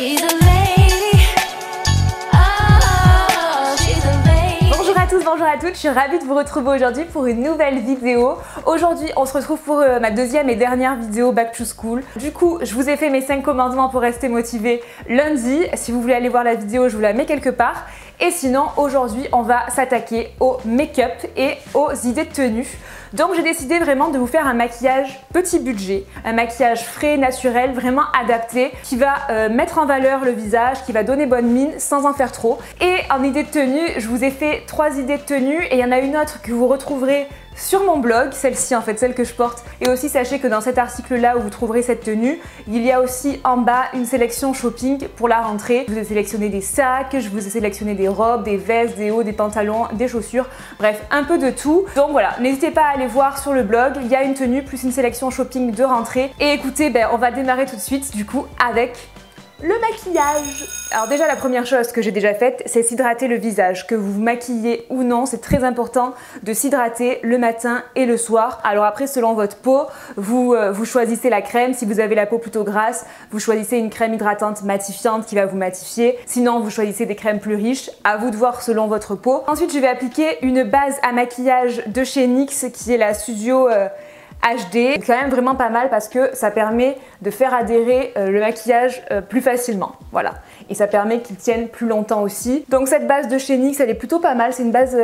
she's a lady. Oh, she's a lady. Bonjour à tous, bonjour à toutes, je suis ravie de vous retrouver aujourd'hui pour une nouvelle vidéo. Aujourd'hui, on se retrouve pour ma deuxième et dernière vidéo Back to School. Du coup, je vous ai fait mes 5 commandements pour rester motivé lundi. Si vous voulez aller voir la vidéo, je vous la mets quelque part. Et sinon, aujourd'hui, on va s'attaquer au make-up et aux idées de tenue. Donc j'ai décidé vraiment de vous faire un maquillage petit budget, un maquillage frais, naturel, vraiment adapté, qui va mettre en valeur le visage, qui va donner bonne mine sans en faire trop. Et en idée de tenue, je vous ai fait 3 idées de tenue et il y en a une autre que vous retrouverez sur mon blog, celle-ci en fait, celle que je porte. Et aussi sachez que dans cet article-là où vous trouverez cette tenue, il y a aussi en bas une sélection shopping pour la rentrée. Je vous ai sélectionné des sacs, je vous ai sélectionné des robes, des vestes, des hauts, des pantalons, des chaussures, bref, un peu de tout. Donc voilà, n'hésitez pas à aller voir sur le blog, il y a une tenue plus une sélection shopping de rentrée. Et écoutez, on va démarrer tout de suite du coup avec le maquillage. Alors déjà la première chose que j'ai déjà faite, c'est s'hydrater le visage. Que vous vous maquillez ou non, c'est très important de s'hydrater le matin et le soir. Alors après, selon votre peau, vous choisissez la crème. Si vous avez la peau plutôt grasse, vous choisissez une crème hydratante matifiante qui va vous matifier. Sinon, vous choisissez des crèmes plus riches. À vous de voir selon votre peau. Ensuite, je vais appliquer une base à maquillage de chez NYX qui est la Studio HD. C'est quand même vraiment pas mal parce que ça permet de faire adhérer le maquillage plus facilement. Voilà. Et ça permet qu'il tienne plus longtemps aussi. Donc cette base de chez NYX, elle est plutôt pas mal. C'est une base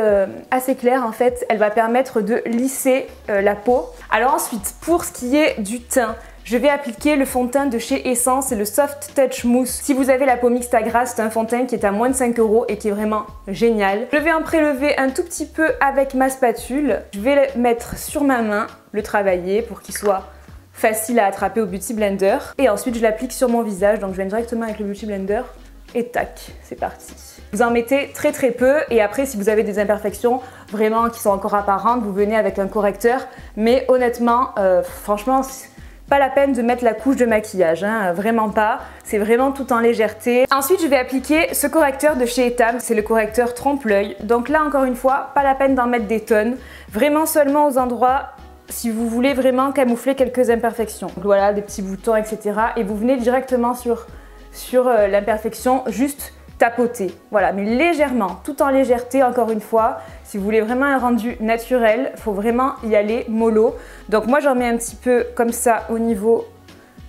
assez claire en fait. Elle va permettre de lisser la peau. Alors ensuite, pour ce qui est du teint, je vais appliquer le fond de teint de chez Essence, c'est le Soft Touch Mousse. Si vous avez la peau mixte à grasse, c'est un fond de teint qui est à moins de 5 € et qui est vraiment génial. Je vais en prélever un tout petit peu avec ma spatule. Je vais le mettre sur ma main, le travailler pour qu'il soit facile à attraper au Beauty Blender. Et ensuite, je l'applique sur mon visage, donc je viens directement avec le Beauty Blender. Et tac, c'est parti. Vous en mettez très très peu et après si vous avez des imperfections vraiment qui sont encore apparentes, vous venez avec un correcteur. Mais honnêtement, franchement, pas la peine de mettre la couche de maquillage, hein, vraiment pas. C'est vraiment tout en légèreté. Ensuite, je vais appliquer ce correcteur de chez Etam, c'est le correcteur trompe-l'œil. Donc là, encore une fois, pas la peine d'en mettre des tonnes. Vraiment seulement aux endroits si vous voulez vraiment camoufler quelques imperfections. Donc voilà, des petits boutons, etc. Et vous venez directement sur l'imperfection, juste tapoter. Voilà, mais légèrement, tout en légèreté, encore une fois. Si vous voulez vraiment un rendu naturel, il faut vraiment y aller mollo. Donc moi, j'en mets un petit peu comme ça au niveau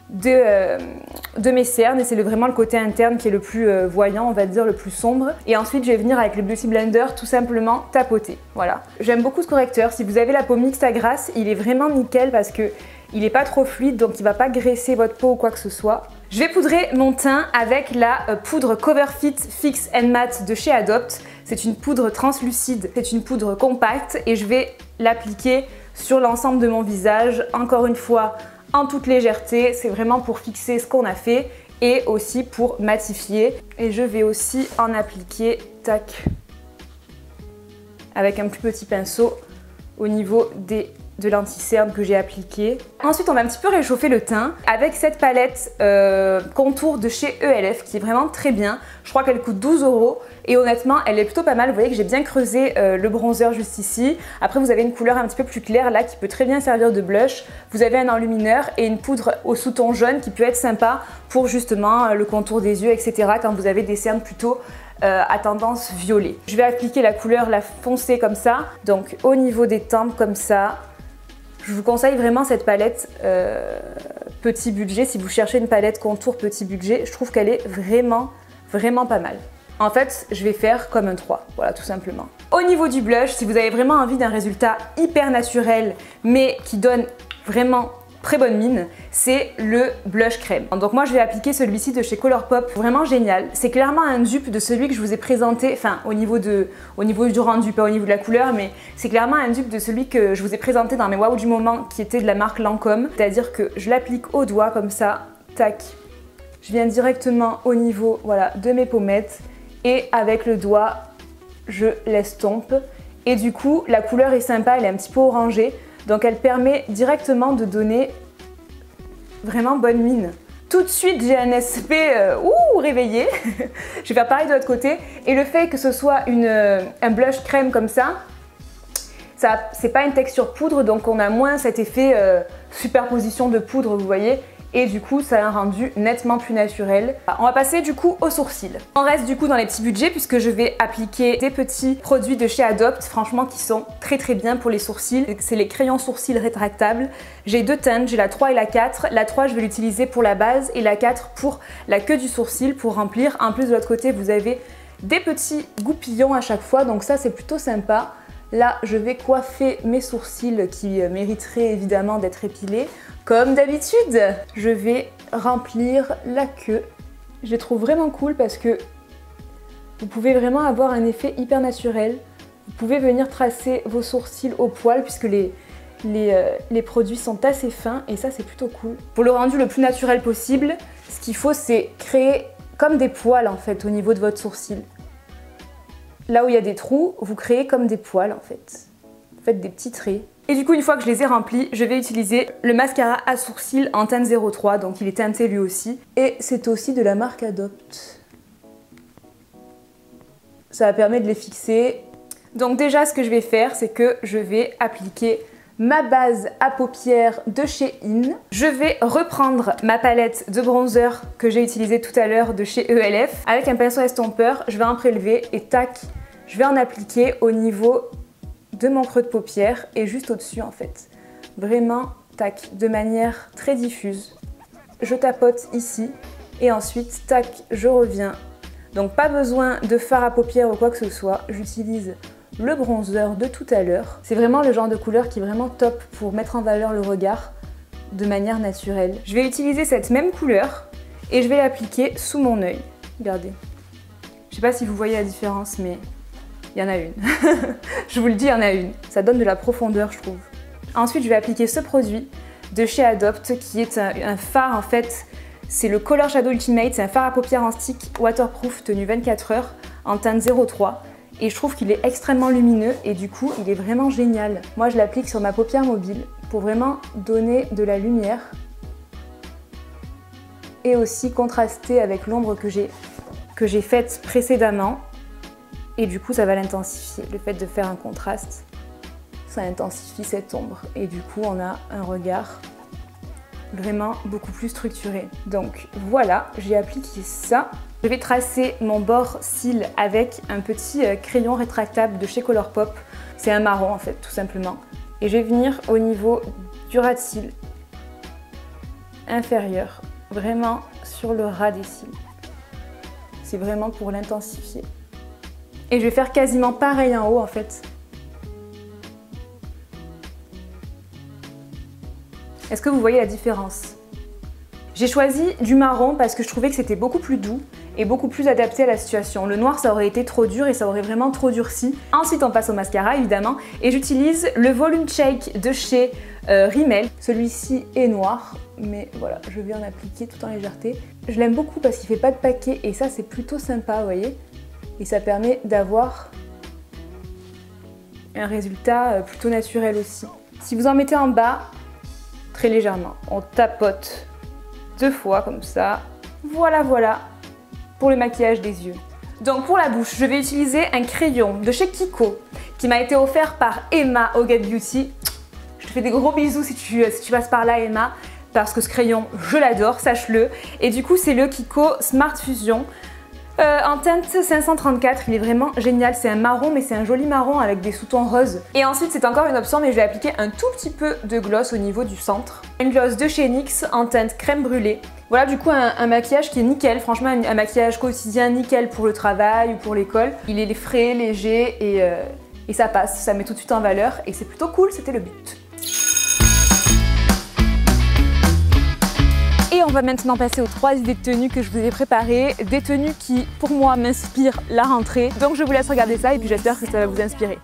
de mes cernes et c'est vraiment le côté interne qui est le plus voyant, on va dire, le plus sombre. Et ensuite, je vais venir avec le Beauty Blender tout simplement tapoter. Voilà. J'aime beaucoup ce correcteur. Si vous avez la peau mixte à grasse, il est vraiment nickel parce que il n'est pas trop fluide, donc il ne va pas graisser votre peau ou quoi que ce soit. Je vais poudrer mon teint avec la poudre Coverfit Fix and Matte de chez Adopt. C'est une poudre translucide, c'est une poudre compacte et je vais l'appliquer sur l'ensemble de mon visage. Encore une fois, en toute légèreté, c'est vraiment pour fixer ce qu'on a fait et aussi pour matifier. Et je vais aussi en appliquer, tac, avec un plus petit pinceau au niveau de l'anti-cerne que j'ai appliqué. Ensuite, on va un petit peu réchauffer le teint avec cette palette contour de chez ELF qui est vraiment très bien. Je crois qu'elle coûte 12 € et honnêtement, elle est plutôt pas mal. Vous voyez que j'ai bien creusé le bronzer juste ici. Après, vous avez une couleur un petit peu plus claire là qui peut très bien servir de blush. Vous avez un enlumineur et une poudre au sous-ton jaune qui peut être sympa pour justement le contour des yeux, etc. quand vous avez des cernes plutôt à tendance violet. Je vais appliquer la couleur la foncée comme ça, donc au niveau des tempes comme ça. Je vous conseille vraiment cette palette petit budget. Si vous cherchez une palette contour petit budget, je trouve qu'elle est vraiment pas mal. En fait, je vais faire comme un 3, voilà, tout simplement. Au niveau du blush, si vous avez vraiment envie d'un résultat hyper naturel, mais qui donne vraiment très bonne mine, c'est le blush crème. Donc moi je vais appliquer celui-ci de chez Colourpop, vraiment génial. C'est clairement un dupe de celui que je vous ai présenté, enfin au niveau du rendu, pas au niveau de la couleur, mais c'est clairement un dupe de celui que je vous ai présenté dans mes waouh du moment qui était de la marque Lancôme. C'est-à-dire que je l'applique au doigt comme ça, tac. Je viens directement au niveau, voilà, de mes pommettes et avec le doigt, je l'estompe. Et du coup, la couleur est sympa, elle est un petit peu orangée. Donc elle permet directement de donner vraiment bonne mine. Tout de suite j'ai un aspect réveillé. Je vais faire pareil de l'autre côté. Et le fait que ce soit un blush crème comme ça, c'est pas une texture poudre, donc on a moins cet effet superposition de poudre, vous voyez. et du coup ça a un rendu nettement plus naturel. On va passer du coup aux sourcils. On reste du coup dans les petits budgets puisque je vais appliquer des petits produits de chez Adopt, franchement qui sont très bien pour les sourcils. C'est les crayons sourcils rétractables. J'ai deux teintes, j'ai la 3 et la 4. La 3 je vais l'utiliser pour la base et la 4 pour la queue du sourcil pour remplir. En plus de l'autre côté vous avez des petits goupillons à chaque fois, donc ça c'est plutôt sympa. Là, je vais coiffer mes sourcils qui mériteraient évidemment d'être épilés. Comme d'habitude, je vais remplir la queue. Je les trouve vraiment cool parce que vous pouvez vraiment avoir un effet hyper naturel. Vous pouvez venir tracer vos sourcils au poil puisque les produits sont assez fins et ça c'est plutôt cool. Pour le rendu le plus naturel possible, ce qu'il faut c'est créer comme des poils en fait au niveau de votre sourcil. Là où il y a des trous, vous créez comme des poils en fait. Vous faites des petits traits. Et du coup, une fois que je les ai remplis, je vais utiliser le mascara à sourcils en teinte 03, donc il est teinté lui aussi. Et c'est aussi de la marque Adopt. Ça va permettre de les fixer. Donc déjà, ce que je vais faire, c'est que je vais appliquer ma base à paupières de chez In. Je vais reprendre ma palette de bronzer que j'ai utilisée tout à l'heure de chez ELF. Avec un pinceau estompeur, je vais en prélever et tac, je vais en appliquer au niveau de mon creux de paupière et juste au-dessus en fait. Vraiment, tac, de manière très diffuse. Je tapote ici et ensuite, tac, je reviens. Donc pas besoin de fard à paupières ou quoi que ce soit, j'utilise le bronzer de tout à l'heure. C'est vraiment le genre de couleur qui est vraiment top pour mettre en valeur le regard de manière naturelle. Je vais utiliser cette même couleur et je vais l'appliquer sous mon œil. Regardez. Je sais pas si vous voyez la différence, mais il y en a une. Je vous le dis, il y en a une. Ça donne de la profondeur, je trouve. Ensuite, je vais appliquer ce produit de chez Adopt qui est un fard en fait. C'est le Color Shadow Ultimate, c'est un fard à paupières en stick waterproof tenu 24 heures en teinte 03. Et je trouve qu'il est extrêmement lumineux et du coup il est vraiment génial. Moi je l'applique sur ma paupière mobile pour vraiment donner de la lumière et aussi contraster avec l'ombre que j'ai faite précédemment et du coup ça va l'intensifier. Le fait de faire un contraste, ça intensifie cette ombre et du coup on a un regard vraiment beaucoup plus structuré. Donc voilà, j'ai appliqué ça. Je vais tracer mon bord cils avec un petit crayon rétractable de chez Colourpop. C'est un marron en fait, tout simplement. Et je vais venir au niveau du ras de cils inférieur, vraiment sur le ras des cils. C'est vraiment pour l'intensifier. Et je vais faire quasiment pareil en haut en fait. Est-ce que vous voyez la différence? J'ai choisi du marron parce que je trouvais que c'était beaucoup plus doux et beaucoup plus adapté à la situation. Le noir, ça aurait été trop dur et ça aurait vraiment trop durci. Ensuite, on passe au mascara, évidemment. Et j'utilise le Volume Shake de chez Rimmel. Celui-ci est noir, mais voilà, je vais en appliquer tout en légèreté. Je l'aime beaucoup parce qu'il fait pas de paquet et ça, c'est plutôt sympa, vous voyez. Et ça permet d'avoir un résultat plutôt naturel aussi. Si vous en mettez en bas, très légèrement, on tapote 2 fois comme ça. Voilà, voilà, pour le maquillage des yeux. Donc pour la bouche, je vais utiliser un crayon de chez Kiko qui m'a été offert par Emma au Get Beauty. Je te fais des gros bisous si tu passes par là, Emma, parce que ce crayon, je l'adore, sache-le. Et du coup, c'est le Kiko Smart Fusion. En teinte 534, il est vraiment génial, c'est un marron mais c'est un joli marron avec des sous-tons roses. Et ensuite c'est encore une option mais je vais appliquer un tout petit peu de gloss au niveau du centre. Une gloss de chez NYX en teinte crème brûlée. Voilà du coup un maquillage qui est nickel, franchement un maquillage quotidien nickel pour le travail ou pour l'école. Il est frais, léger et ça passe, ça met tout de suite en valeur et c'est plutôt cool, c'était le but. Et on va maintenant passer aux 3 idées de tenues que je vous ai préparées, des tenues qui pour moi m'inspirent la rentrée. Donc je vous laisse regarder ça et puis j'espère que ça va vous inspirer.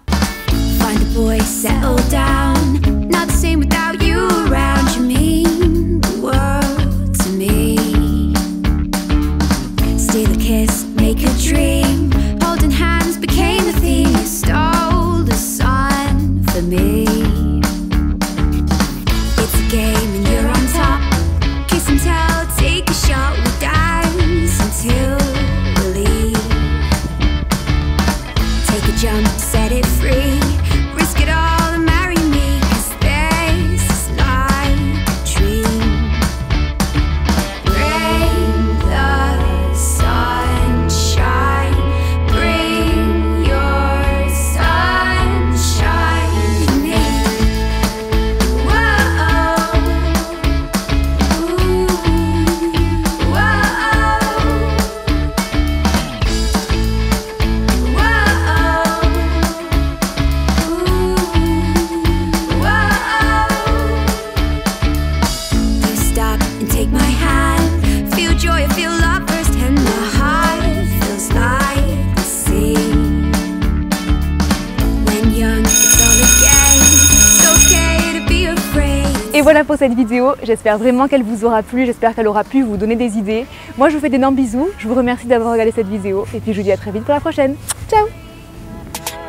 Jump, set it free, risk it all and marry me. Voilà pour cette vidéo, j'espère vraiment qu'elle vous aura plu, j'espère qu'elle aura pu vous donner des idées. Moi je vous fais d'énormes bisous, je vous remercie d'avoir regardé cette vidéo et puis je vous dis à très vite pour la prochaine. Ciao!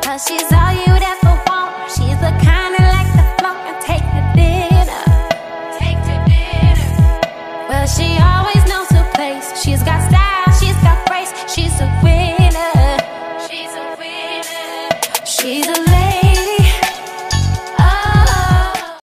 'Cause she's all you'd ever want. She's the kind of